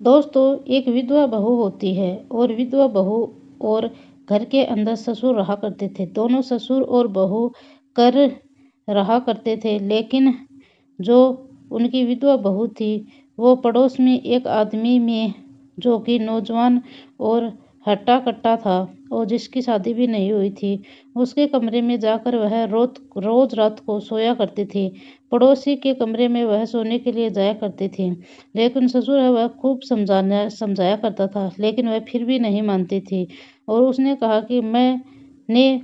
दोस्तों, एक विधवा बहू होती है और विधवा बहू और घर के अंदर ससुर रहा करते थे। दोनों ससुर और बहू कर रहा करते थे, लेकिन जो उनकी विधवा बहू थी वो पड़ोस में एक आदमी में, जो कि नौजवान और हट्टा कट्टा था और जिसकी शादी भी नहीं हुई थी, उसके कमरे में जाकर वह रोज रात को सोया करती थी। पड़ोसी के कमरे में वह सोने के लिए जाया करती थी, लेकिन ससुर है वह खूब समझाया करता था, लेकिन वह फिर भी नहीं मानती थी। और उसने कहा कि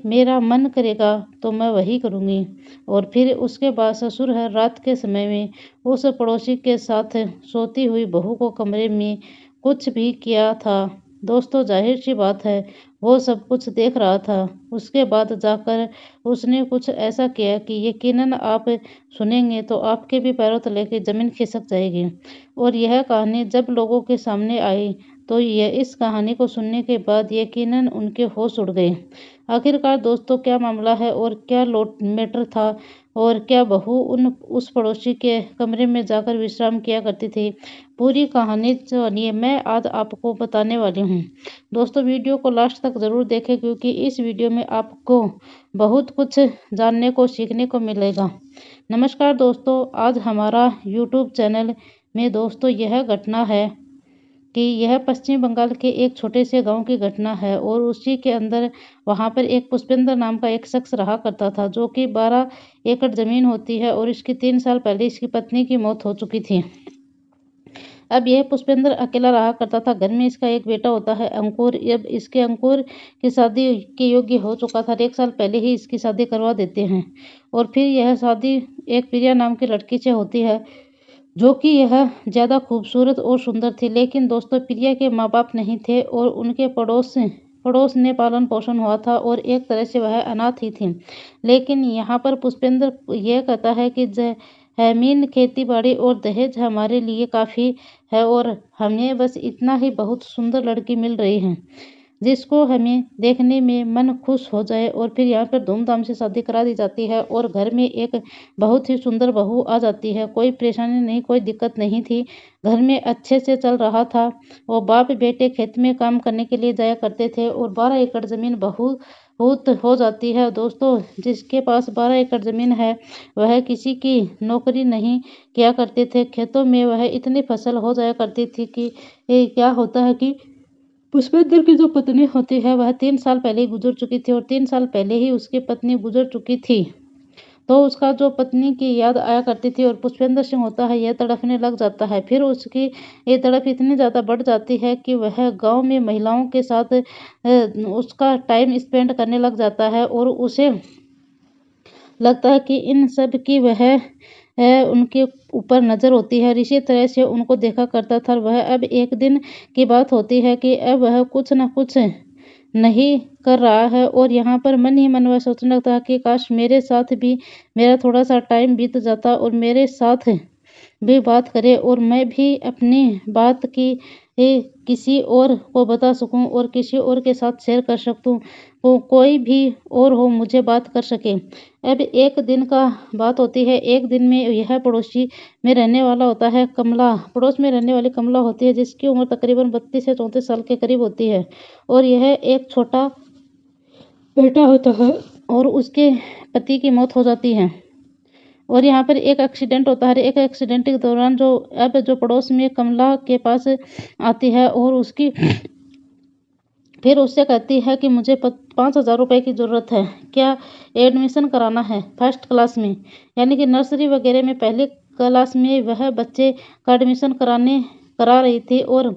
मेरा मन करेगा तो मैं वही करूँगी। और फिर उसके बाद ससुर है रात के समय में उस पड़ोसी के साथ सोती हुई बहू को कमरे में कुछ भी किया था। दोस्तों, जाहिर सी बात है वो सब कुछ देख रहा था। उसके बाद जाकर उसने कुछ ऐसा किया कि यकीनन आप सुनेंगे तो आपके भी पैरों तले की जमीन खिसक जाएगी। और यह कहानी जब लोगों के सामने आई तो इस कहानी को सुनने के बाद यकीनन उनके होश उड़ गए। आखिरकार दोस्तों, क्या मामला है और क्या लोट मैटर था और क्या बहू उस पड़ोसी के कमरे में जाकर विश्राम किया करती थी? पूरी कहानी जानिए, मैं आज आपको बताने वाली हूँ। दोस्तों, वीडियो को लास्ट तक ज़रूर देखें, क्योंकि इस वीडियो में आपको बहुत कुछ जानने को सीखने को मिलेगा। नमस्कार दोस्तों, आज हमारा यूट्यूब चैनल में दोस्तों यह घटना है कि यह पश्चिम बंगाल के एक छोटे से गांव की घटना है। और उसी के अंदर वहां पर एक पुष्पेंद्र नाम का एक शख्स रहा करता था, जो कि 12 एकड़ जमीन होती है और इसकी 3 साल पहले इसकी पत्नी की मौत हो चुकी थी। अब यह पुष्पेंद्र अकेला रहा करता था। घर में इसका एक बेटा होता है, अंकुर। अब इसके अंकुर की शादी के योग्य हो चुका था। 1 साल पहले ही इसकी शादी करवा देते हैं। और फिर यह शादी एक प्रिया नाम की लड़की से होती है, जो कि यह ज़्यादा खूबसूरत और सुंदर थी। लेकिन दोस्तों, प्रिया के माँ बाप नहीं थे और उनके पड़ोस ने पालन पोषण हुआ था और एक तरह से वह अनाथ ही थी। लेकिन यहाँ पर पुष्पेंद्र यह कहता है कि जमीन, खेती बाड़ी और दहेज हमारे लिए काफ़ी है और हमें बस इतना ही बहुत सुंदर लड़की मिल रही है जिसको हमें देखने में मन खुश हो जाए। और फिर यहाँ पर धूमधाम से शादी करा दी जाती है और घर में एक बहुत ही सुंदर बहू आ जाती है। कोई परेशानी नहीं, कोई दिक्कत नहीं थी, घर में अच्छे से चल रहा था। और बाप बेटे खेत में काम करने के लिए जाया करते थे और 12 एकड़ ज़मीन बहुत हो जाती है। दोस्तों, जिसके पास 12 एकड़ ज़मीन है वह किसी की नौकरी नहीं किया करते थे। खेतों में वह इतनी फसल हो जाया करती थी कि क्या होता है कि पुष्पेंद्र की जो पत्नी होती है वह 3 साल पहले ही गुजर चुकी थी और 3 साल पहले ही उसकी पत्नी गुजर चुकी थी। तो उसका जो पत्नी की याद आया करती थी और पुष्पेंद्र सिंह होता है यह तड़पने लग जाता है। फिर उसकी ये तड़प इतनी ज़्यादा बढ़ जाती है कि वह गांव में महिलाओं के साथ उसका टाइम स्पेंड करने लग जाता है और उसे लगता है कि इन सब की वह उनके ऊपर नज़र होती है और इसी तरह से उनको देखा करता था। वह अब एक दिन की बात होती है कि अब वह कुछ न कुछ नहीं कर रहा है और यहाँ पर मन ही मन वह सोचने लगता है कि काश मेरे साथ भी मेरा थोड़ा सा टाइम बीत जाता और मेरे साथ भी बात करे और मैं भी अपनी बात की किसी और को बता सकूं और किसी और के साथ शेयर कर सकूं, कोई भी और हो मुझे बात कर सके। अब एक दिन का बात होती है। एक दिन में यह पड़ोसी में रहने वाला होता है कमला, पड़ोस में रहने वाली कमला होती है, जिसकी उम्र तकरीबन 32 से 34 साल के करीब होती है और यह एक छोटा बेटा होता है और उसके पति की मौत हो जाती है। और यहाँ पर एक एक्सीडेंट होता है। एक एक्सीडेंट के दौरान जो पड़ोस में कमला के पास आती है और उसकी फिर उससे कहती है कि मुझे 5,000 रुपये की ज़रूरत है, क्या एडमिशन कराना है फर्स्ट क्लास में, यानी कि नर्सरी वगैरह में पहली क्लास में वह बच्चे का एडमिशन करा रही थी। और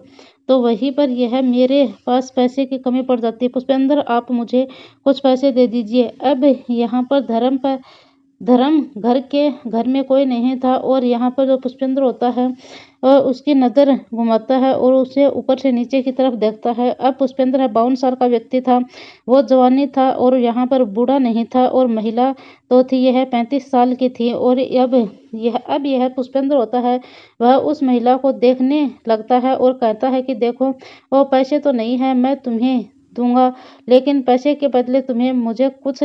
तो वहीं पर यह मेरे पास पैसे की कमी पड़ जाती है, पुष्पेंद्र आप मुझे कुछ पैसे दे दीजिए। अब यहाँ पर घर में कोई नहीं था और यहाँ पर जो पुष्पेंद्र होता है उसकी नज़र घुमाता है और उसे ऊपर से नीचे की तरफ देखता है। अब पुष्पेंद्र 52 साल का व्यक्ति था, वो जवानी था और यहाँ पर बूढ़ा नहीं था। और महिला तो थी, यह 35 साल की थी। और अब यह पुष्पेंद्र होता है वह उस महिला को देखने लगता है और कहता है कि देखो, वो पैसे तो नहीं है मैं तुम्हें दूंगा, लेकिन पैसे के बदले तुम्हें मुझे कुछ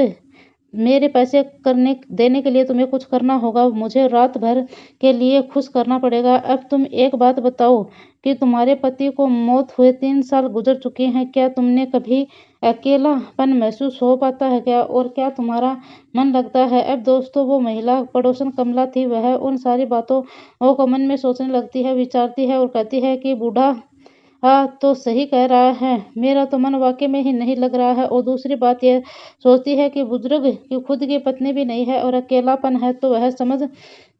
मेरे पैसे करने देने के लिए तुम्हें कुछ करना होगा, मुझे रात भर के लिए खुश करना पड़ेगा। अब तुम एक बात बताओ कि तुम्हारे पति को मौत हुए 3 साल गुजर चुके हैं, क्या तुमने कभी अकेलापन महसूस हो पाता है क्या, और क्या तुम्हारा मन लगता है? अब दोस्तों, वो महिला पड़ोसन कमला थी। वह उन सारी बातों को मन में सोचने लगती है, विचारती है और कहती है कि बूढ़ा हाँ तो सही कह रहा है, मेरा तो मन वाकई में ही नहीं लग रहा है। और दूसरी बात यह सोचती है कि बुजुर्ग की खुद की पत्नी भी नहीं है और अकेलापन है तो वह समझ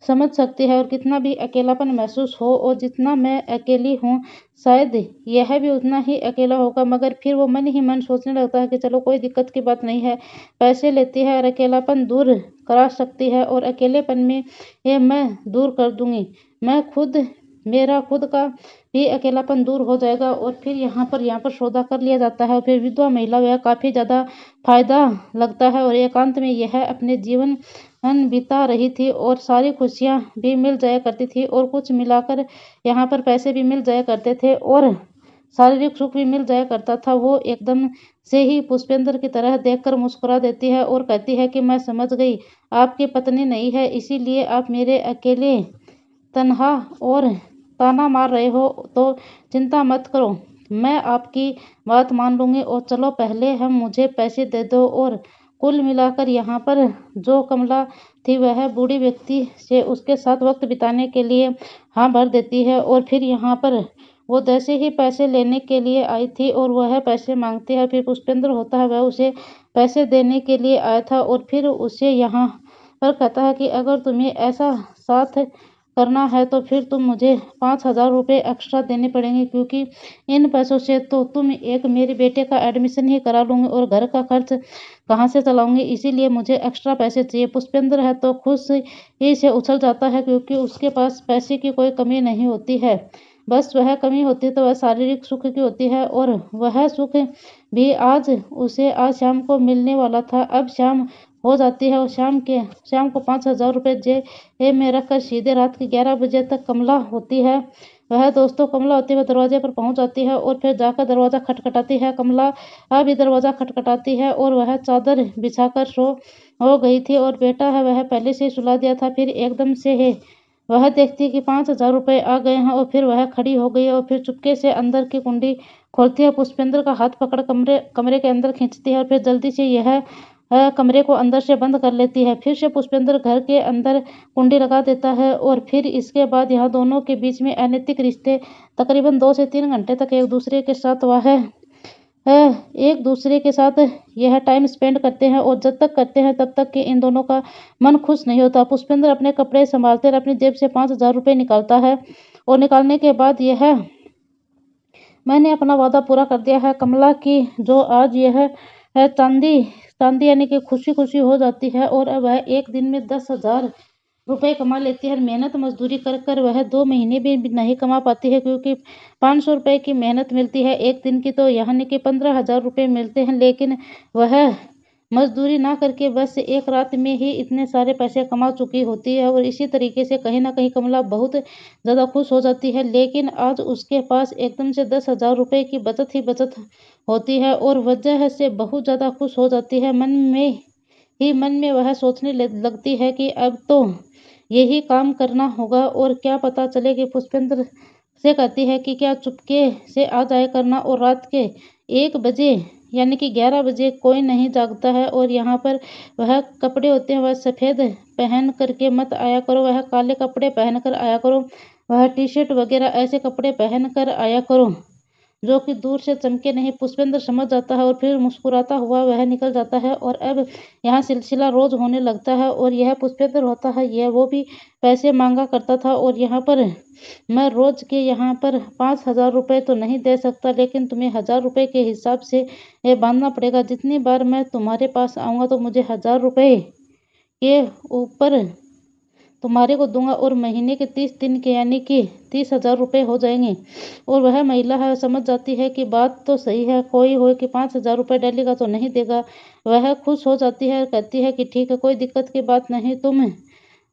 समझ सकती है और कितना भी अकेलापन महसूस हो, और जितना मैं अकेली हूँ शायद यह भी उतना ही अकेला होगा। मगर फिर वो मन ही मन सोचने लगता है कि चलो कोई दिक्कत की बात नहीं है, पैसे लेती है और अकेलापन दूर करा सकती है, और अकेलेपन में ये मैं दूर कर दूंगी। मैं खुद मेरा खुद का भी अकेलापन दूर हो जाएगा। और फिर यहाँ पर सौदा कर लिया जाता है। और फिर विधवा महिला वह काफ़ी ज़्यादा फायदा लगता है और एकांत में यह अपने जीवन बिता रही थी, और सारी खुशियाँ भी मिल जाया करती थी, और कुछ मिलाकर यहाँ पर पैसे भी मिल जाया करते थे, और शारीरिक सुख भी मिल जाया करता था। वो एकदम से ही पुष्पेंद्र की तरह देखकर मुस्कुरा देती है और कहती है कि मैं समझ गई, आपकी पत्नी नहीं है, इसीलिए आप मेरे अकेले तन्हा और ताना मार रहे हो, तो चिंता मत करो, मैं आपकी बात मान लूंगी। और चलो पहले हम मुझे पैसे दे दो। और कुल मिलाकर यहाँ पर जो कमला थी वह बूढ़ी व्यक्ति से उसके साथ वक्त बिताने के लिए हाँ भर देती है। और फिर यहाँ पर वो जैसे ही पैसे लेने के लिए आई थी और वह पैसे मांगती है, फिर पुष्पेंद्र होता है वह उसे पैसे देने के लिए आया था, और फिर उसे यहाँ पर कहता है कि अगर तुम्हें ऐसा साथ करना है तो फिर तुम मुझे 5,000 रुपये एक्स्ट्रा देने पड़ेंगे, क्योंकि इन पैसों से तो तुम एक मेरे बेटे का एडमिशन ही करा लूंगी और घर का खर्च कहाँ से चलाऊंगी, इसीलिए मुझे एक्स्ट्रा पैसे चाहिए। पुष्पेंद्र है तो खुश ही से उछल जाता है, क्योंकि उसके पास पैसे की कोई कमी नहीं होती है, बस वह कमी होती है तो वह शारीरिक सुख की होती है। और वह सुख भी आज शाम को मिलने वाला था। अब शाम हो जाती है और शाम को 5,000 रुपये जेब में रखकर सीधे रात के 11 बजे तक कमला होती है वह दरवाजे पर पहुंच जाती है और फिर जाकर दरवाजा खटखटाती है। कमला भी दरवाजा खटखटाती है और वह चादर बिछाकर सो हो गई थी और बेटा है वह पहले से ही सुला दिया था। फिर एकदम से है वह देखती है कि 5,000 रुपये आ गए हैं, और फिर वह खड़ी हो गई और फिर चुपके से अंदर की कुंडी खोलती है, पुष्पेंद्र का हाथ पकड़ कमरे के अंदर खींचती है और फिर जल्दी से यह कमरे को अंदर से बंद कर लेती है। फिर से पुष्पेंद्र घर के अंदर कुंडी लगा देता है, और फिर इसके बाद यहाँ दोनों के बीच में अनैतिक रिश्ते तकरीबन 2 से 3 घंटे तक एक दूसरे के साथ यह टाइम स्पेंड करते हैं, और जब तक करते हैं तब तक कि इन दोनों का मन खुश नहीं होता। पुष्पेंद्र अपने कपड़े संभालते हुए अपनी जेब से 5,000 रुपये निकालता है, और निकालने के बाद यह मैंने अपना वादा पूरा कर दिया है कमला की, जो आज यह है चांदी चांदी यानी कि खुशी खुशी हो जाती है, और अब वह एक दिन में 10,000 रुपये कमा लेती है। मेहनत मजदूरी कर कर वह 2 महीने भी नहीं कमा पाती है, क्योंकि 500 रुपये की मेहनत मिलती है एक दिन की, तो यानी कि 15,000 रुपये मिलते हैं। लेकिन वह मजदूरी ना करके बस एक रात में ही इतने सारे पैसे कमा चुकी होती है, और इसी तरीके से कहीं ना कहीं कमला बहुत ज़्यादा खुश हो जाती है। लेकिन आज उसके पास एकदम से 10,000 रुपये की बचत ही बचत होती है, और वजह से बहुत ज़्यादा खुश हो जाती है। मन में वह सोचने लगती है कि अब तो यही काम करना होगा, और क्या पता चले कि पुष्पेंद्र से कहती है कि क्या चुपके से आ जाया करना, और रात के 1 बजे यानी कि 11 बजे कोई नहीं जागता है। और यहाँ पर वह कपड़े होते हैं वह सफ़ेद पहन करके मत आया करो, वह काले कपड़े पहन कर आया करो, वह टी शर्ट वगैरह ऐसे कपड़े पहन कर आया करो जो कि दूर से चमके नहीं। पुष्पेंद्र समझ जाता है और फिर मुस्कुराता हुआ वह निकल जाता है, और अब यहाँ सिलसिला रोज होने लगता है। और यह पुष्पेंद्र होता है यह वो भी पैसे मांगा करता था, और यहाँ पर मैं रोज के यहाँ पर 5,000 रुपये तो नहीं दे सकता, लेकिन तुम्हें 1,000 रुपये के हिसाब से ये बांधना पड़ेगा। जितनी बार मैं तुम्हारे पास आऊँगा तो मुझे 1,000 रुपये के ऊपर तुम्हारे को दूंगा, और महीने के 30 दिन के यानी कि 30,000 रुपये हो जाएंगे। और वह महिला है समझ जाती है कि बात तो सही है, कोई हो कि 5,000 रुपये डालेगा तो नहीं देगा। वह खुश हो जाती है और कहती है कि ठीक है, कोई दिक्कत की बात नहीं,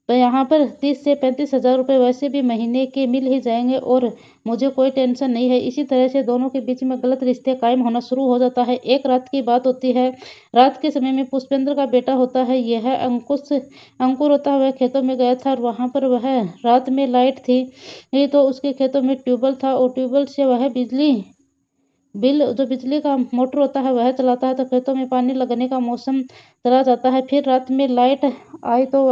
तो यहाँ पर 30 से 35 हज़ार रुपये वैसे भी महीने के मिल ही जाएंगे और मुझे कोई टेंशन नहीं है। इसी तरह से दोनों के बीच में गलत रिश्ते कायम होना शुरू हो जाता है। एक रात की बात होती है। रात के समय में पुष्पेंद्र का बेटा होता है, यह अंकुर होता है, वह खेतों में गया था और वहाँ पर वह रात में लाइट थी। ये तो उसके खेतों में ट्यूबवेल था और ट्यूबवेल से वह जो बिजली का मोटर होता है वह चलाता है। तो खेतों में पानी लगने का मौसम चला जाता है। फिर रात में लाइट आई तो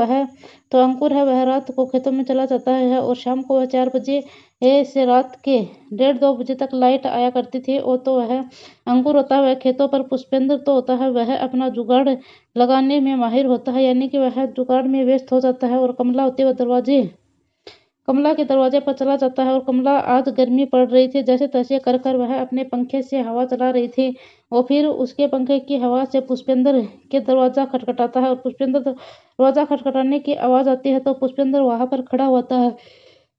अंकुर है वह रात को खेतों में चला जाता है और शाम को वह 4 बजे से रात के 1:30-2 बजे तक लाइट आया करती थी। और तो वह अंकुर होता है वह खेतों पर, पुष्पेंद्र तो होता है वह अपना जुगाड़ लगाने में माहिर होता है, यानी कि वह जुगाड़ में व्यस्त हो जाता है। और कमला के दरवाजे पर चला जाता है और कमला आज गर्मी पड़ रही थी, जैसे तैसे कर कर वह अपने पंखे से हवा चला रही थी और फिर उसके पंखे की हवा से पुष्पेंद्र के दरवाजा खटखटाता है और पुष्पेंद्र दरवाजा खटखटाने की आवाज़ आती है तो पुष्पेंद्र वहाँ पर खड़ा होता है।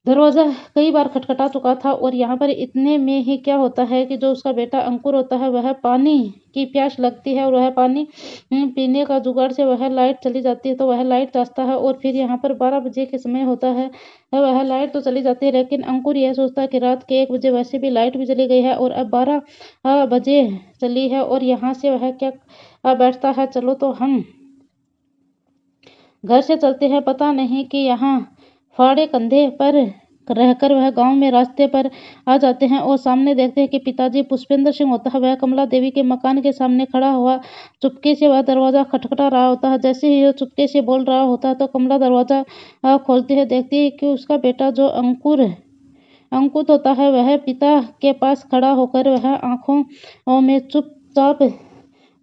दरवाज़ा कई बार खटखटा चुका था और यहाँ पर इतने में ही क्या होता है कि जो उसका बेटा अंकुर होता है वह पानी की प्यास लगती है और वह पानी पीने का जुगाड़ से वह लाइट चली जाती है। तो वह लाइट जाता है और फिर यहाँ पर 12 बजे के समय होता है। वह लाइट तो चली जाती है लेकिन अंकुर यह सोचता है कि रात के 1 बजे वैसे भी लाइट भी चली गई है और अब 12 बजे चली है और यहाँ से वह क्या बैठता है, चलो तो हम घर से चलते हैं। पता नहीं कि यहाँ फाड़े कंधे पर रहकर वह गांव में रास्ते पर आ जाते हैं और सामने देखते हैं कि पिताजी पुष्पेंद्र सिंह होता है वह कमला देवी के मकान के सामने खड़ा हुआ चुपके से वह दरवाजा खटखटा रहा होता है। जैसे ही वो चुपके से बोल रहा होता है तो कमला दरवाजा खोलती है, देखती है कि उसका बेटा जो अंकुर होता है वह पिता के पास खड़ा होकर वह आंखों में चुपचाप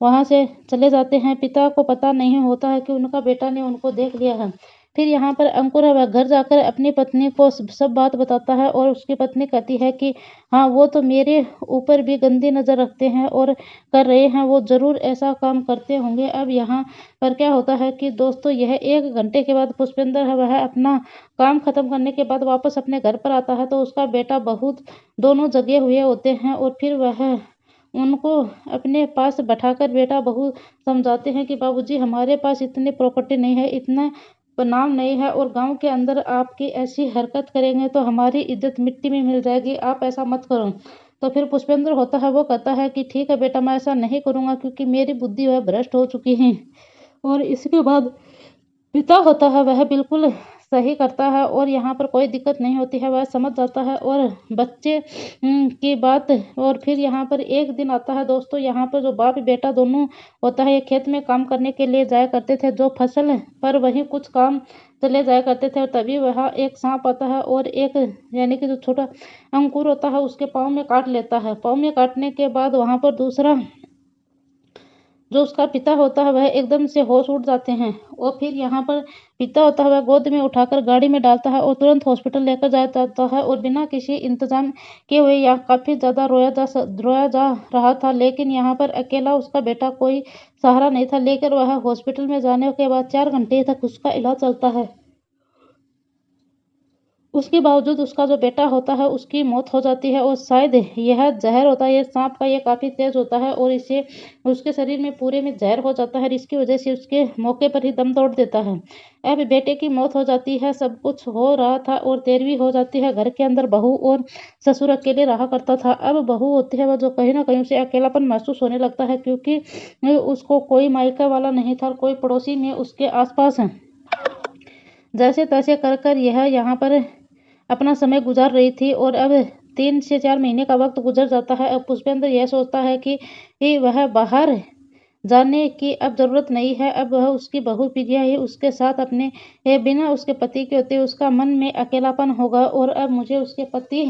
वहां से चले जाते हैं। पिता को पता नहीं होता है कि उनका बेटा ने उनको देख लिया है। फिर यहाँ पर अंकुर है वह घर जाकर अपनी पत्नी को सब बात बताता है और उसकी पत्नी कहती है कि हाँ, वो तो मेरे ऊपर भी गंदी नज़र रखते हैं और कर रहे हैं, वो ज़रूर ऐसा काम करते होंगे। अब यहाँ पर क्या होता है कि दोस्तों, यह 1 घंटे के बाद पुष्पेंद्र है वह अपना काम खत्म करने के बाद वापस अपने घर पर आता है तो उसका बेटा बहू दोनों जगे हुए होते हैं और फिर वह उनको अपने पास बैठाकर बेटा बहू समझाते हैं कि बाबूजी, हमारे पास इतनी प्रॉपर्टी नहीं है, इतना नाम नहीं है और गांव के अंदर आपकी ऐसी हरकत करेंगे तो हमारी इज्जत मिट्टी में मिल जाएगी, आप ऐसा मत करो। तो फिर पुष्पेंद्र होता है वो कहता है कि ठीक है बेटा, मैं ऐसा नहीं करूँगा क्योंकि मेरी बुद्धि वह भ्रष्ट हो चुकी है। और इसके बाद पिता होता है वह बिल्कुल सही करता है और यहाँ पर कोई दिक्कत नहीं होती है, वह समझ जाता है और बच्चे की बात। और फिर यहाँ पर एक दिन आता है दोस्तों, यहाँ पर जो बाप बेटा दोनों होता है ये खेत में काम करने के लिए जाया करते थे, जो फसल पर वही कुछ काम चले जाया करते थे। और तभी वह एक सांप आता है और एक यानी कि जो छोटा अंकुर होता है उसके पाँव में काट लेता है। पाँव में काटने के बाद वहाँ पर दूसरा जो उसका पिता होता है वह एकदम से होश उड़ जाते हैं और फिर यहाँ पर पिता होता है वह गोद में उठाकर गाड़ी में डालता है और तुरंत हॉस्पिटल लेकर जाया जाता है और बिना किसी इंतजाम किए हुए यहाँ काफ़ी ज़्यादा रोया जा रहा था। लेकिन यहाँ पर अकेला उसका बेटा, कोई सहारा नहीं था, लेकर वह हॉस्पिटल में जाने के बाद 4 घंटे तक उसका इलाज चलता है। उसके बावजूद उसका जो बेटा होता है उसकी मौत हो जाती है और शायद यह जहर होता है, ये सांप का, ये काफ़ी तेज होता है और इससे उसके शरीर में पूरे में जहर हो जाता है, इसकी वजह से उसके मौके पर ही दम तोड़ देता है। अब बेटे की मौत हो जाती है, सब कुछ हो रहा था और देर हो जाती है। घर के अंदर बहू और ससुर अकेले रहा करता था। अब बहू होती है वह जो कहीं ना कहीं उसे अकेलापन महसूस होने लगता है क्योंकि उसको कोई मायका वाला नहीं था और कोई पड़ोसी में उसके आसपास है। जैसे तैसे कर कर यह यहाँ पर अपना समय गुजार रही थी और अब 3 से 4 महीने का वक्त गुजर जाता है। अब पुष्पेंद्र यह सोचता है कि वह बाहर जाने की अब ज़रूरत नहीं है। अब वह उसकी बहू प्रिया ही उसके साथ अपने बिना उसके पति के होते उसका मन में अकेलापन होगा और अब मुझे उसके पति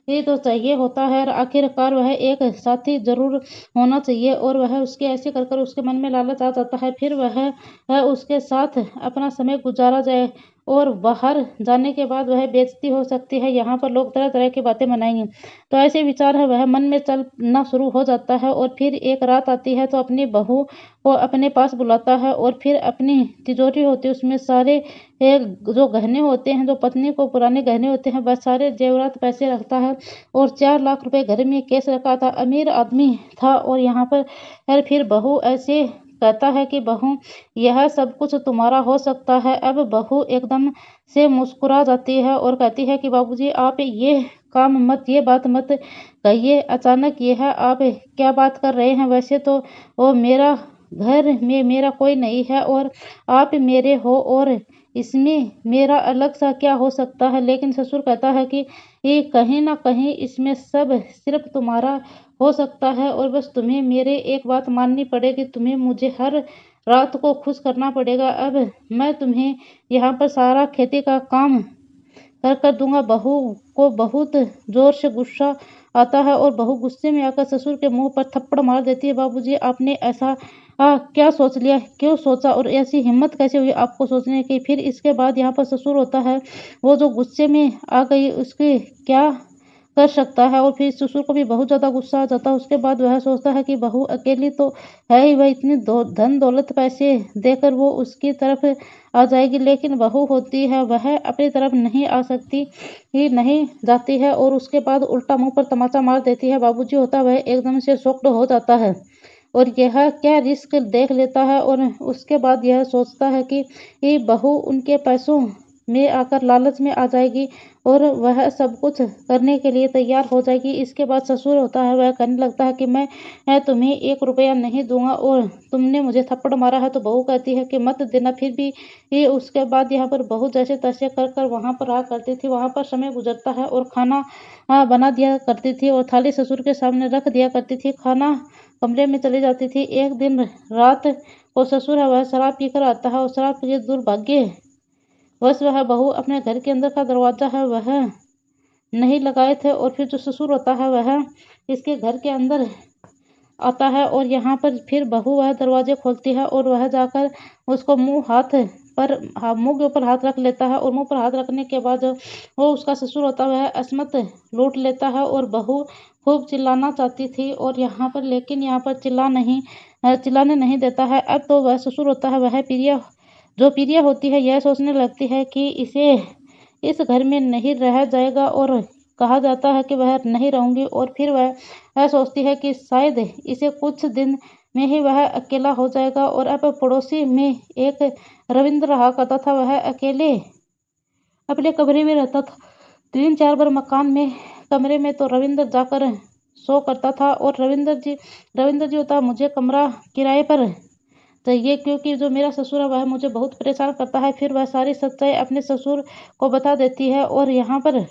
ये तो चाहिए होता है। आखिरकार वह एक साथी जरूर होना चाहिए और वह उसके ऐसे कर उसके मन में लालच आ जाता है। फिर वह उसके साथ अपना समय गुजारा जाए और बाहर जाने के बाद वह बेइज्जती हो सकती है, यहाँ पर लोग तरह तरह की बातें मनाएंगे। तो ऐसे विचार है वह मन में चलना शुरू हो जाता है और फिर एक रात आती है तो अपनी बहू को अपने पास बुलाता है और फिर अपनी तिजोरी होती है उसमें सारे जो गहने होते हैं, जो पत्नी को पुराने गहने होते हैं, बस सारे जेवरात पैसे रखता है और 4 लाख रुपए घर में कैश रखा था। अमीर आदमी था और यहाँ पर फिर बहू ऐसे कहता है कि बहू, यह सब कुछ तुम्हारा हो सकता है। अब बहू एकदम से मुस्कुरा जाती है और कहती है कि बाबूजी, आप ये बात मत कहिए। अचानक यह आप क्या बात कर रहे हैं? वैसे तो वो मेरा घर में मेरा कोई नहीं है और आप मेरे हो, और इसमें मेरा अलग सा क्या हो सकता है? लेकिन ससुर कहता है कि ये कहीं ना कहीं इसमें सब सिर्फ तुम्हारा हो सकता है, और बस तुम्हें मेरे एक बात माननी पड़ेगी। तुम्हें मुझे हर रात को खुश करना पड़ेगा। अब मैं तुम्हें यहाँ पर सारा खेती का काम कर दूंगा। बहू को बहुत जोर से गुस्सा आता है और बहू गुस्से में आकर ससुर के मुंह पर थप्पड़ मार देती है। बाबूजी, आपने ऐसा क्या सोच लिया? क्यों सोचा? और ऐसी हिम्मत कैसे हुई आपको सोचने की? फिर इसके बाद यहाँ पर ससुर होता है, वो जो गुस्से में आ गई, उसके क्या कर सकता है? और फिर ससुर को भी बहुत ज़्यादा गुस्सा आ जाता है। उसके बाद वह सोचता है कि बहू अकेली तो है ही, वह इतनी धन दौलत पैसे देकर वो उसकी तरफ आ जाएगी, लेकिन बहू होती है वह अपनी तरफ नहीं आ सकती ही नहीं जाती है, और उसके बाद उल्टा मुंह पर तमाचा मार देती है। बाबूजी होता वह एकदम से शॉक्ड हो जाता है और यह क्या रिस्क देख लेता है, और उसके बाद यह सोचता है कि ये बहू उनके पैसों में आकर लालच में आ जाएगी और वह सब कुछ करने के लिए तैयार हो जाएगी। इसके बाद ससुर होता है, वह कहने लगता है कि मैं तुम्हें 1 रुपया नहीं दूंगा, और तुमने मुझे थप्पड़ मारा है। तो बहू कहती है कि मत देना। फिर भी ये उसके बाद यहाँ पर बहू जैसे तैसे कर वहाँ पर रहा करती थी। वहाँ पर समय गुजरता है और खाना बना दिया करती थी और थाली ससुर के सामने रख दिया करती थी। खाना कमरे में चली जाती थी। एक दिन रात को ससुर है वह शराब पीकर आता है और शराब पी दुर्भाग्य बस वह बहू अपने घर के अंदर का दरवाजा है वह नहीं लगाए थे, और फिर जो ससुर होता है वह इसके घर के अंदर आता है और यहाँ पर फिर बहू वह दरवाजे खोलती है और वह जाकर उसको मुंह के ऊपर हाथ रख लेता है, और मुंह पर हाथ रखने के बाद वो उसका ससुर होता है वह असमत लूट लेता है। और बहू खूब चिल्लाना चाहती थी और यहाँ पर, लेकिन यहाँ पर चिल्लाने नहीं देता है। अब तो वह ससुर होता है वह प्रिया होती है, यह सोचने लगती है कि इसे इस घर में नहीं रह जाएगा, और कहा जाता है कि वह नहीं रहूंगी। और फिर वह सोचती है कि शायद इसे कुछ दिन में ही वह अकेला हो जाएगा। और अब पड़ोसी में एक रविंद्र रहा करता था। वह अकेले अपने कमरे में रहता था। 3-4 बार मकान में कमरे में तो रविंद्र जाकर सो करता था, और रविंद्र जी होता, मुझे कमरा किराए पर चाहिए, क्योंकि जो मेरा ससुर है वह मुझे बहुत परेशान करता है। फिर वह सारी सच्चाई अपने ससुर को बता देती है, और यहाँ पर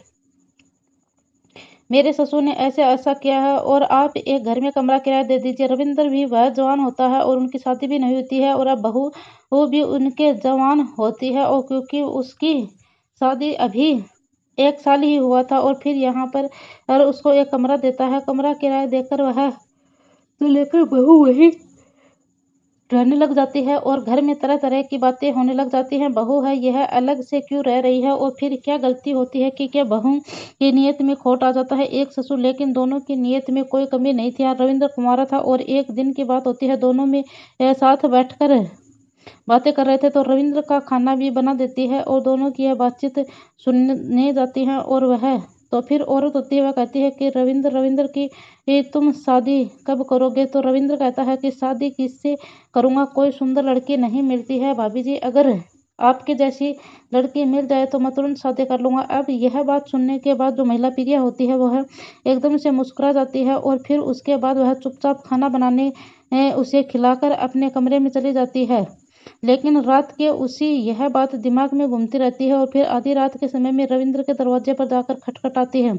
मेरे ससुर ने ऐसे ऐसा किया है और आप एक घर में कमरा किराया दे दीजिए। रविंद्र भी वह जवान होता है और उनकी शादी भी नहीं होती है, और अब बहू वो भी उनके जवान होती है, और क्योंकि उसकी शादी अभी 1 साल ही हुआ था। और फिर यहाँ पर और उसको एक कमरा देता है। कमरा किराया देकर वह तो लेकर बहू वही रहने लग जाती है और घर में तरह तरह की बातें होने लग जाती हैं। बहू है यह अलग से क्यों रह रही है, और फिर क्या गलती होती है कि क्या बहू की नीयत में खोट आ जाता है एक ससुर, लेकिन दोनों की नीयत में कोई कमी नहीं थी। रविंद्र कुमारा था और एक दिन की बात होती है, दोनों में साथ बैठकर बातें कर रहे थे, तो रविंद्र का खाना भी बना देती है और दोनों की यह बातचीत सुनने जाती हैं। और वह तो फिर औरत होती है, वह कहती है कि रविंद्र की तुम शादी कब करोगे? तो रविंद्र कहता है कि शादी किससे करूँगा, कोई सुंदर लड़की नहीं मिलती है भाभी जी, अगर आपके जैसी लड़की मिल जाए तो मैं तुरंत शादी कर लूँगा। अब यह बात सुनने के बाद जो महिला प्रिया होती है वह एकदम से मुस्कुरा जाती है, और फिर उसके बाद वह चुपचाप खाना बनाने उसे खिलाकर अपने कमरे में चली जाती है। लेकिन रात के उसी यह बात दिमाग में घूमती रहती है, और फिर आधी रात के समय में रविंद्र के दरवाजे पर जाकर खटखटाती है।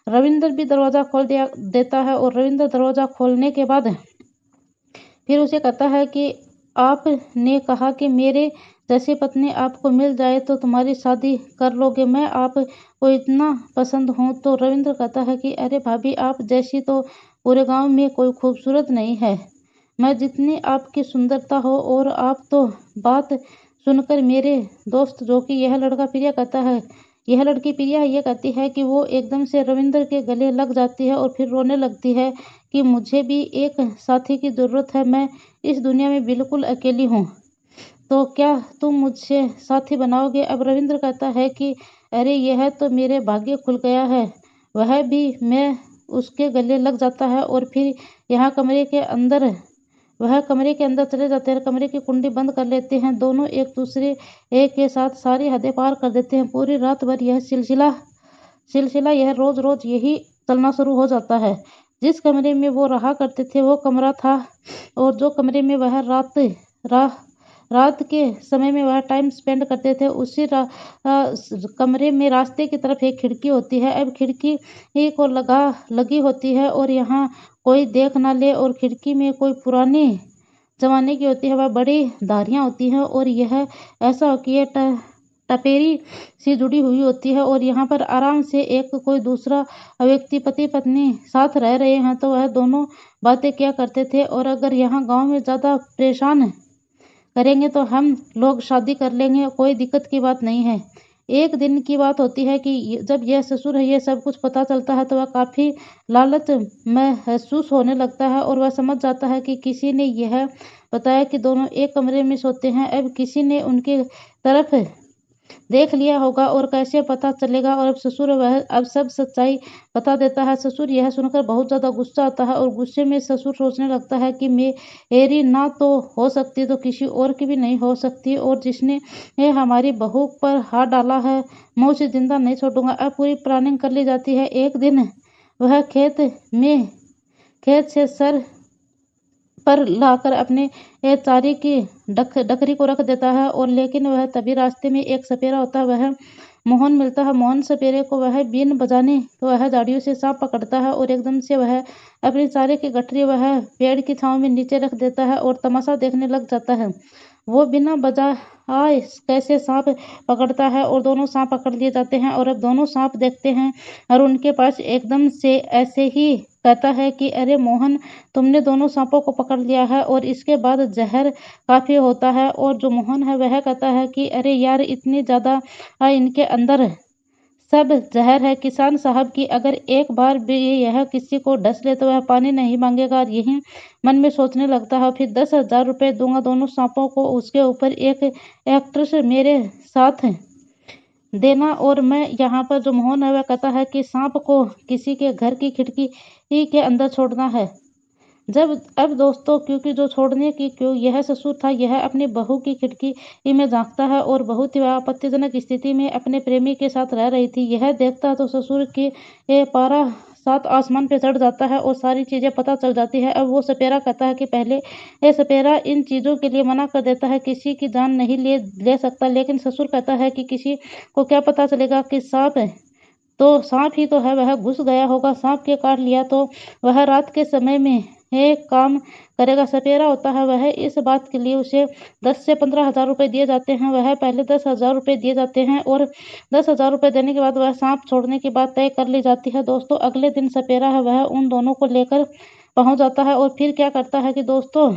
रविंद्र भी दरवाज़ा खोल देता है, और रविंद्र दरवाज़ा खोलने के बाद फिर उसे कहता है कि आपने कहा कि मेरे जैसी पत्नी आपको मिल जाए तो तुम्हारी शादी कर लोगे, मैं आपको इतना पसंद हूँ। तो रविंद्र कहता है कि अरे भाभी, आप जैसी तो पूरे गांव में कोई खूबसूरत नहीं है। मैं जितनी आपकी सुंदरता हो, और आप तो बात सुनकर मेरे दोस्त जो कि यह लड़की प्रिया है, ये कहती है कि वो एकदम से रविंद्र के गले लग जाती है और फिर रोने लगती है कि मुझे भी एक साथी की ज़रूरत है, मैं इस दुनिया में बिल्कुल अकेली हूँ, तो क्या तुम मुझसे साथी बनाओगे? अब रविंद्र कहता है कि अरे यह तो मेरे भाग्य खुल गया है। वह भी मैं उसके गले लग जाता है, और फिर यहाँ कमरे के अंदर वह कमरे के अंदर चले जाते हैं, कमरे की कुंडी बंद कर लेते हैं। दोनों एक दूसरे के साथ सारी हदें पार कर देते हैं। पूरी रात भर यह सिलसिला यह रोज रोज यही चलना शुरू हो जाता है। जिस कमरे में वो रहा करते थे वो कमरा था, और जो कमरे में वह रात के समय में वह टाइम स्पेंड करते थे, उसी कमरे में रास्ते की तरफ एक खिड़की होती है। अब खिड़की को लगी होती है और यहाँ कोई देख ना ले, और खिड़की में कोई पुराने जमाने की होती है, वह बड़ी धारियाँ होती हैं, और यह ऐसा कि यह टपेरी सी जुड़ी हुई होती है। और यहाँ पर आराम से एक कोई दूसरा व्यक्ति पति पत्नी साथ रह रहे हैं तो वह दोनों बातें क्या करते थे। और अगर यहाँ गांव में ज़्यादा परेशान करेंगे तो हम लोग शादी कर लेंगे, कोई दिक्कत की बात नहीं है। एक दिन की बात होती है कि जब यह ससुर है ये सब कुछ पता चलता है तो वह काफ़ी लालच महसूस होने लगता है, और वह समझ जाता है कि किसी ने यह बताया कि दोनों एक कमरे में सोते हैं। अब किसी ने उनके तरफ देख लिया होगा, और कैसे पता चलेगा। और अब ससुर वह अब सब सच्चाई बता देता है। ससुर यह सुनकर बहुत ज़्यादा गुस्सा आता है, और गुस्से में ससुर सोचने लगता है कि मेरी ना तो हो सकती तो किसी और की भी नहीं हो सकती, और जिसने हमारी बहू पर हाथ डाला है मैं उसे जिंदा नहीं छोड़ूंगा। अब पूरी प्लानिंग कर ली जाती है। एक दिन वह खेत से सर पर लाकर अपने चारे की डकरी को रख देता है, और लेकिन वह तभी रास्ते में एक सपेरा होता है, वह मोहन मिलता है। मोहन सपेरे को वह बीन बजाने वह झाड़ियों से सांप पकड़ता है, और एकदम से वह अपनी चारे की गठरी वह पेड़ की छांव में नीचे रख देता है और तमाशा देखने लग जाता है। वो बिना बजाए कैसे सांप पकड़ता है, और दोनों सांप पकड़ लिए जाते हैं। और अब दोनों सांप देखते हैं, और उनके पास एकदम से ऐसे ही कहता है कि अरे मोहन, तुमने दोनों सांपों को पकड़ लिया है। और इसके बाद जहर काफ़ी होता है, और जो मोहन है वह कहता है कि अरे यार, इतनी ज़्यादा इनके अंदर सब जहर है किसान साहब की, अगर एक बार भी यह किसी को डस ले तो वह पानी नहीं मांगेगा। और यही मन में सोचने लगता है। फिर 10,000 रुपये दूंगा दोनों सांपों को, उसके ऊपर एक एक्ट्रेस मेरे साथ देना। और मैं यहाँ पर जो मोहन है वह कहता है कि सांप को किसी के घर की खिड़की के अंदर छोड़ना है। अब दोस्तों, क्योंकि जो छोड़ने की क्यों यह ससुर था, यह अपनी बहू की खिड़की में झांकता है, और बहुत ही आपत्तिजनक स्थिति में अपने प्रेमी के साथ रह रही थी। यह देखता तो ससुर के पारा 7 आसमान पे चढ़ जाता है, और सारी चीज़ें पता चल जाती है। अब वो सपेरा कहता है कि पहले ये सपेरा इन चीज़ों के लिए मना कर देता है, किसी की जान नहीं ले सकता, लेकिन ससुर कहता है कि किसी को क्या पता चलेगा कि सांप ही तो है, वह घुस गया होगा, सांप के काट लिया तो वह रात के समय में काम करेगा। सपेरा होता है वह इस बात के लिए उसे 10 से 15,000 रुपये दिए जाते हैं। वह पहले 10,000 रुपये दिए जाते हैं, और 10,000 रुपये देने के बाद वह सांप छोड़ने की बात तय कर ली जाती है। दोस्तों, अगले दिन सपेरा है वह उन दोनों को लेकर पहुंच जाता है, और फिर क्या करता है कि दोस्तों,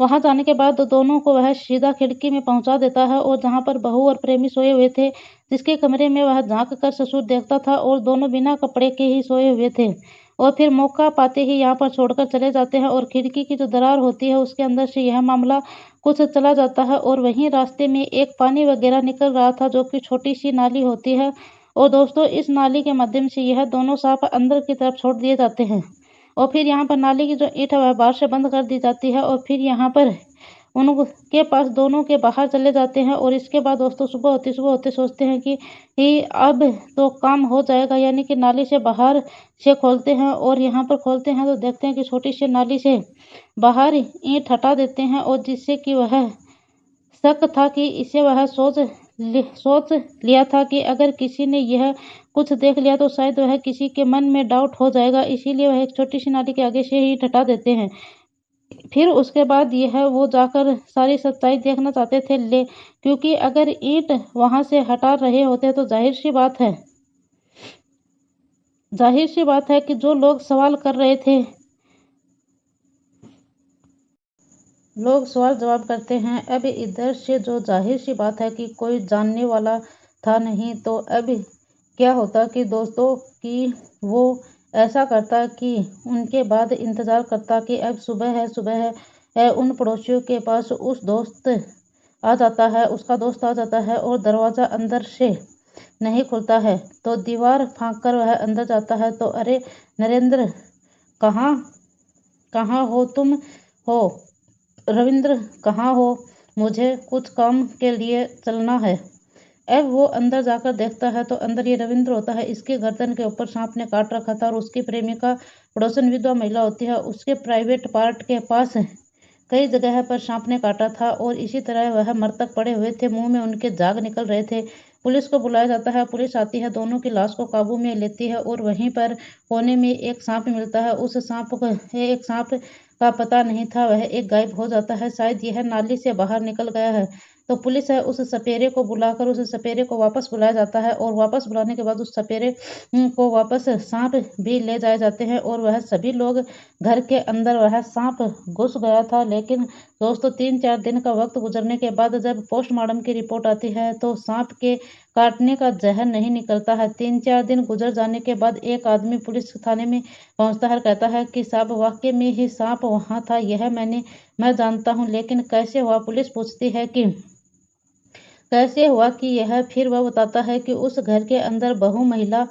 वहां जाने के बाद दोनों को वह सीधा खिड़की में पहुंचा देता है, और जहां पर बहू और प्रेमी सोए हुए थे, जिसके कमरे में वह झांक कर ससुर देखता था, और दोनों बिना कपड़े के ही सोए हुए थे। और फिर मौका पाते ही यहाँ पर छोड़कर चले जाते हैं, और खिड़की की जो दरार होती है उसके अंदर से यह मामला कुछ चला जाता है। और वहीं रास्ते में एक पानी वगैरह निकल रहा था, जो कि छोटी सी नाली होती है। और दोस्तों, इस नाली के माध्यम से यह दोनों सांप अंदर की तरफ छोड़ दिए जाते हैं, और फिर यहाँ पर नाली की जो ईंट है वह बाहर से बंद कर दी जाती है। और फिर यहाँ पर उनके पास दोनों के बाहर चले जाते हैं, और इसके बाद दोस्तों सुबह होते सोचते हैं कि अब तो काम हो जाएगा, यानी कि नाली से बाहर से खोलते हैं। और यहाँ पर खोलते हैं तो देखते हैं कि छोटी सी नाली से बाहर ईंट हटा देते हैं, और जिससे कि वह शक था कि इसे वह सोच लिया था कि अगर किसी ने यह कुछ देख लिया तो शायद वह किसी के मन में डाउट हो जाएगा, इसीलिए वह एक छोटी सी नाली के आगे से ही हटा देते हैं। फिर उसके बाद यह वो जाकर सारी सच्चाई देखना चाहते थे, क्योंकि अगर ईंट वहां से हटा रहे होते तो जाहिर सी बात है कि जो लोग सवाल कर रहे थे, लोग सवाल जवाब करते हैं। अब इधर से जो जाहिर सी बात है कि कोई जानने वाला था नहीं, तो अब क्या होता कि दोस्तों कि वो ऐसा करता कि उनके बाद इंतज़ार करता कि अब सुबह है उन पड़ोसियों के पास उसका दोस्त आ जाता है, और दरवाज़ा अंदर से नहीं खुलता है, तो दीवार फाँक कर वह अंदर जाता है। तो अरे नरेंद्र, कहाँ कहाँ हो तुम? हो रविंद्र, कहाँ हो? मुझे कुछ काम के लिए चलना है। अब वो अंदर जाकर देखता है तो अंदर ये रविंद्र होता है। इसके गर्दन के ऊपर सांप ने काट रखा था और उसकी प्रेमिका पड़ोसन विधवा महिला होती है। उसके प्राइवेट पार्ट के पास कई जगह पर सांप ने काटा था और इसी तरह वह मृतक पड़े हुए थे। मुंह में उनके झाग निकल रहे थे। पुलिस को बुलाया जाता है। पुलिस आती है, दोनों की लाश को काबू में लेती है और वहीं पर कोने में एक सांप मिलता है। उस सांप का पता नहीं था, वह एक गायब हो जाता है। शायद यह नाली से बाहर निकल गया है। तो पुलिस है उस सपेरे को बुलाकर उस सपेरे को वापस बुलाया जाता है और वापस बुलाने के बाद उस सपेरे को वापस सांप भी ले जाए जाते हैं और वह सभी लोग घर के अंदर वह सांप घुस गया था। लेकिन दोस्तों 3-4 दिन का वक्त गुजरने के बाद जब पोस्टमार्टम की रिपोर्ट आती है तो सांप के काटने का जहर नहीं निकलता है। 3-4 दिन गुजर जाने के बाद एक आदमी पुलिस थाने में पहुंचता है, कहता है कि साहब वाकई में ही सांप वहां था, यह मैं जानता हूं, लेकिन कैसे हुआ? पुलिस पूछती है कि कैसे हुआ कि यह? फिर वह बताता है कि उस घर के अंदर बहू महिला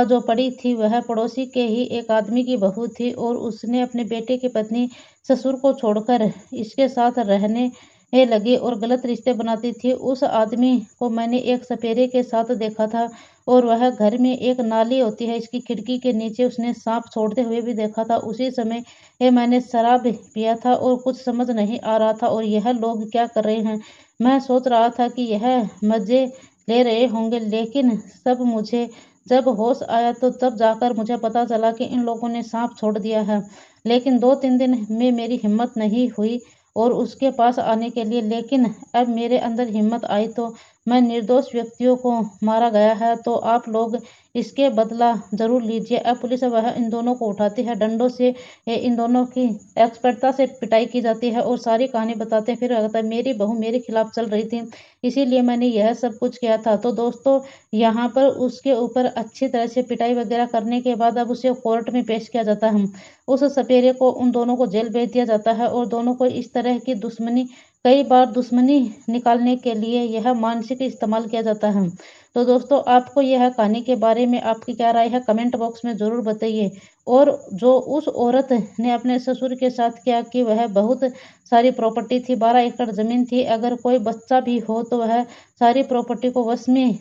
जो पड़ी थी वह पड़ोसी के ही एक आदमी की बहू थी और उसने अपने बेटे की पत्नी ससुर को छोड़कर इसके साथ रहने लगी और गलत रिश्ते बनाती थी। उस आदमी को मैंने एक सपेरे के साथ देखा था और वह घर में एक नाली होती है, इसकी खिड़की के नीचे उसने सांप छोड़ते हुए भी देखा था। उसी समय मैंने शराब पिया था और कुछ समझ नहीं आ रहा था और यह लोग क्या कर रहे हैं। मैं सोच रहा था कि यह मजे ले रहे होंगे, लेकिन सब मुझे जब होश आया तो तब जाकर मुझे पता चला कि इन लोगों ने सांप छोड़ दिया है। लेकिन 2-3 दिन में मेरी हिम्मत नहीं हुई और उसके पास आने के लिए, लेकिन अब मेरे अंदर हिम्मत आई तो मैं निर्दोष व्यक्तियों को मारा गया है, तो आप लोग इसके बदला जरूर लीजिए। अब पुलिस वह इन दोनों को उठाती है, डंडों से इन दोनों की एक्सपर्टता से पिटाई की जाती है और सारी कहानी बताते हैं। फिर कहता है मेरी बहू मेरे खिलाफ चल रही थी, इसीलिए मैंने यह सब कुछ किया था। तो दोस्तों यहाँ पर उसके ऊपर अच्छी तरह से पिटाई वगैरह करने के बाद अब उसे कोर्ट में पेश किया जाता है। उस सपेरे को उन दोनों को जेल भेज दिया जाता है और दोनों को इस तरह की कई बार दुश्मनी निकालने के लिए यह मानसिक इस्तेमाल किया जाता है। तो दोस्तों आपको यह कहानी के बारे में आपकी क्या राय है, कमेंट बॉक्स में ज़रूर बताइए। और जो उस औरत ने अपने ससुर के साथ किया कि वह बहुत सारी प्रॉपर्टी थी, 12 एकड़ ज़मीन थी, अगर कोई बच्चा भी हो तो वह सारी प्रॉपर्टी को वश में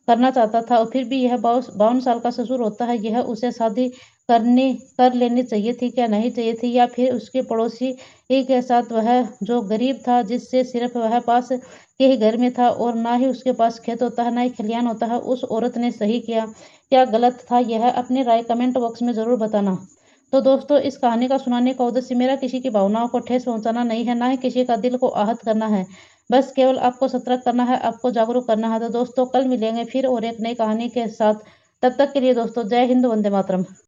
करना चाहता था और फिर भी यह 52 साल का ससुर होता है, यह उसे शादी कर लेनी चाहिए थी क्या नहीं चाहिए थी, या फिर उसके पड़ोसी के साथ वह जो गरीब था जिससे सिर्फ वह पास के ही घर में था और ना ही उसके पास खेत होता है ना ही खलियान होता है, उस औरत ने सही किया क्या गलत था, यह अपनी राय कमेंट बॉक्स में ज़रूर बताना। तो दोस्तों इस कहानी का सुनाने का उद्देश्य मेरा किसी की भावनाओं को ठेस पहुंचाना नहीं है, ना ही किसी का दिल को आहत करना है, बस केवल आपको सतर्क करना है, आपको जागरूक करना है। तो दोस्तों कल मिलेंगे फिर और एक नई कहानी के साथ, तब तक के लिए दोस्तों जय हिंद, वंदे मातरम।